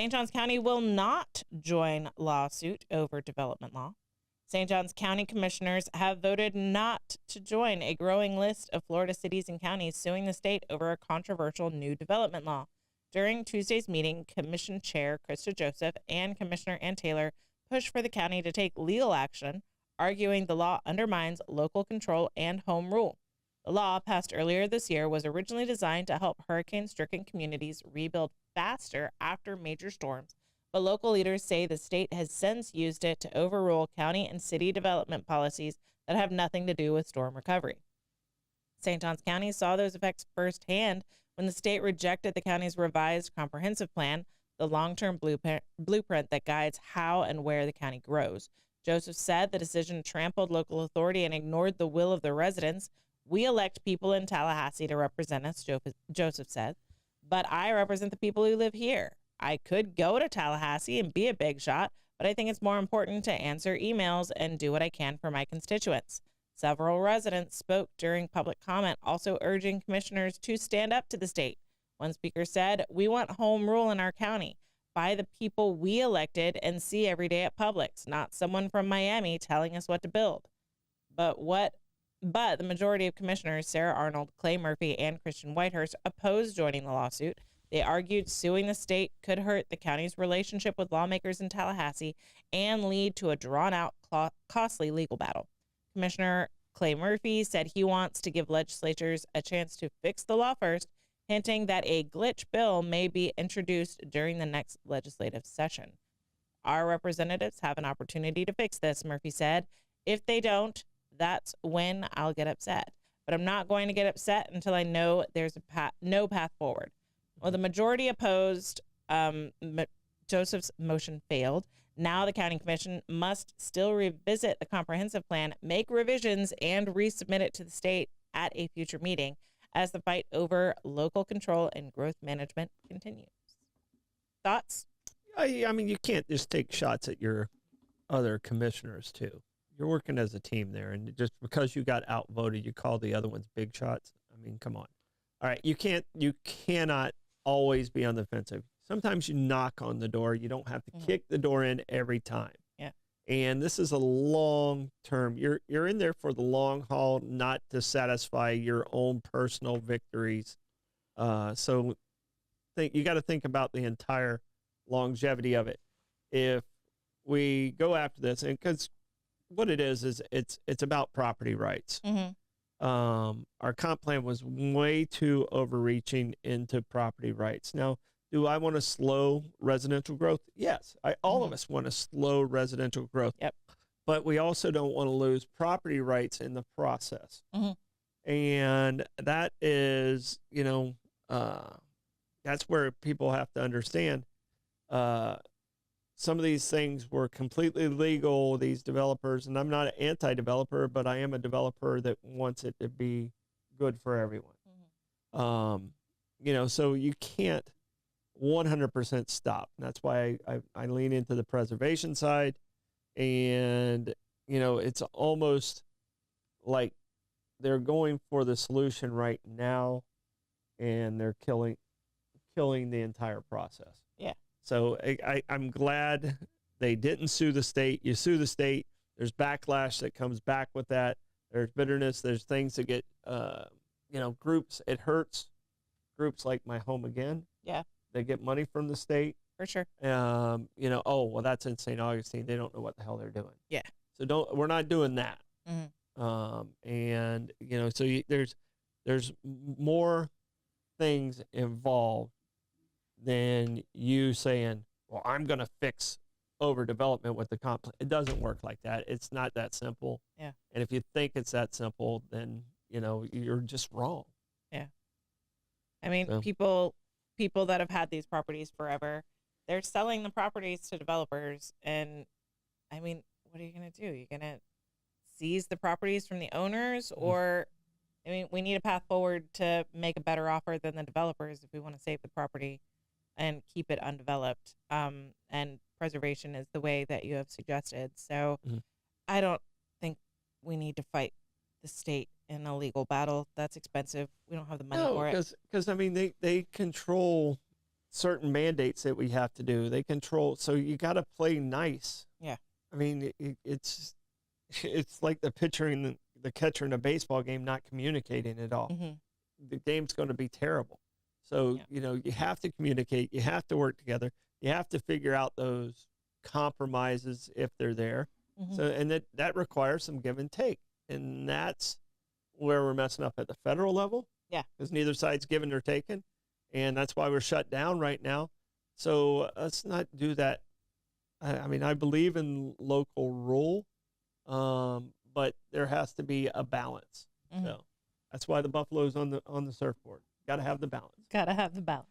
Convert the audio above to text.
St. Johns County will not join lawsuit over development law. St. Johns County commissioners have voted not to join a growing list of Florida cities and counties suing the state over a controversial new development law. During Tuesday's meeting, Commission Chair Krista Joseph and Commissioner Ann Taylor pushed for the county to take legal action, arguing the law undermines local control and home rule. The law, passed earlier this year, was originally designed to help hurricane-stricken communities rebuild faster after major storms, but local leaders say the state has since used it to overrule county and city development policies that have nothing to do with storm recovery. St. Johns County saw those effects firsthand when the state rejected the county's revised comprehensive plan, the long-term blueprint that guides how and where the county grows. Joseph said the decision trampled local authority and ignored the will of the residents. We elect people in Tallahassee to represent us, Joseph said, but I represent the people who live here. I could go to Tallahassee and be a big shot, but I think it's more important to answer emails and do what I can for my constituents. Several residents spoke during public comment, also urging commissioners to stand up to the state. One speaker said, "We want home rule in our county by the people we elected and see every day at Publix, not someone from Miami telling us what to build." But the majority of commissioners, Sarah Arnold, Clay Murphy, and Christian Whitehurst, opposed joining the lawsuit. They argued suing the state could hurt the county's relationship with lawmakers in Tallahassee and lead to a drawn-out, costly legal battle. Commissioner Clay Murphy said he wants to give legislatures a chance to fix the law first, hinting that a glitch bill may be introduced during the next legislative session. Our representatives have an opportunity to fix this, Murphy said. If they don't, that's when I'll get upset. But I'm not going to get upset until I know there's no path forward. Well, the majority opposed. Joseph's motion failed. Now the county commission must still revisit the comprehensive plan, make revisions, and resubmit it to the state at a future meeting as the fight over local control and growth management continues. Thoughts? I mean, you can't just take shots at your other commissioners, too. You're working as a team there, and just because you got outvoted, you call the other ones big shots. I mean, come on. All right, you cannot always be on the defensive. Sometimes you knock on the door. You don't have to kick the door in every time. Yeah. And this is a long term. You're in there for the long haul, not to satisfy your own personal victories. So you got to think about the entire longevity of it. If we go after this, and because what it is it's about property rights. Our comp plan was way too overreaching into property rights. Now, do I want to slow residential growth? Yes. All of us want to slow residential growth. Yep. But we also don't want to lose property rights in the process. And that is, that's where people have to understand some of these things were completely legal, these developers, and I'm not an anti-developer, but I am a developer that wants it to be good for everyone. So you can't 100% stop. And that's why I lean into the preservation side. And, it's almost like they're going for the solution right now, and they're killing the entire process. Yeah. So I'm glad they didn't sue the state. You sue the state, there's backlash that comes back with that. There's bitterness. There's things that get, groups. It hurts groups like My Home Again. Yeah. They get money from the state. For sure. That's in St. Augustine. They don't know what the hell they're doing. Yeah. So we're not doing that. There's more things involved than you saying, well, I'm going to fix overdevelopment with the comp plan. It doesn't work like that. It's not that simple. Yeah. And if you think it's that simple, then, you're just wrong. Yeah. I mean, people that have had these properties forever, they're selling the properties to developers. And I mean, what are you going to do? You're going to seize the properties from the owners, or, I mean, we need a path forward to make a better offer than the developers if we want to save the property and keep it undeveloped. And preservation is the way that you have suggested. So I don't think we need to fight the state in a legal battle. That's expensive. We don't have the money for it. Because I mean, they control certain mandates that we have to do. They control. So you got to play nice. Yeah. I mean, it's like the pitcher and the catcher in a baseball game not communicating at all. Mm-hmm. The game's going to be terrible. So, you have to communicate. You have to work together. You have to figure out those compromises if they're there. Mm-hmm. So, and that requires some give and take. And that's where we're messing up at the federal level. Yeah. Because neither side's given or taken. And that's why we're shut down right now. So let's not do that. I mean, I believe in local rule, but there has to be a balance. Mm-hmm. So that's why the Buffalo's on the surfboard. Got to have the balance. Got to have the balance.